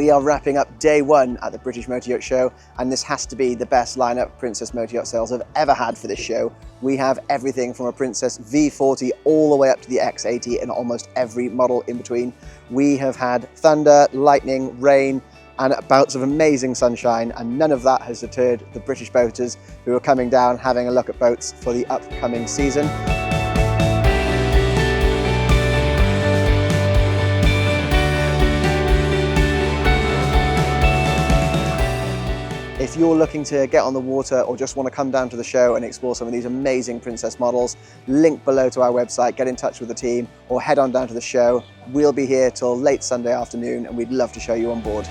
We are wrapping up day one at the British Motor Yacht Show, and this has to be the best lineup Princess Motor Yacht Sales have ever had for this show. We have everything from a Princess V40 all the way up to the X80 and almost every model in between. We have had thunder, lightning, rain, and bouts of amazing sunshine, and none of that has deterred the British boaters who are coming down having a look at boats for the upcoming season. If you're looking to get on the water or just want to come down to the show and explore some of these amazing Princess models, link below to our website, get in touch with the team or head on down to the show. We'll be here till late Sunday afternoon and we'd love to show you on board.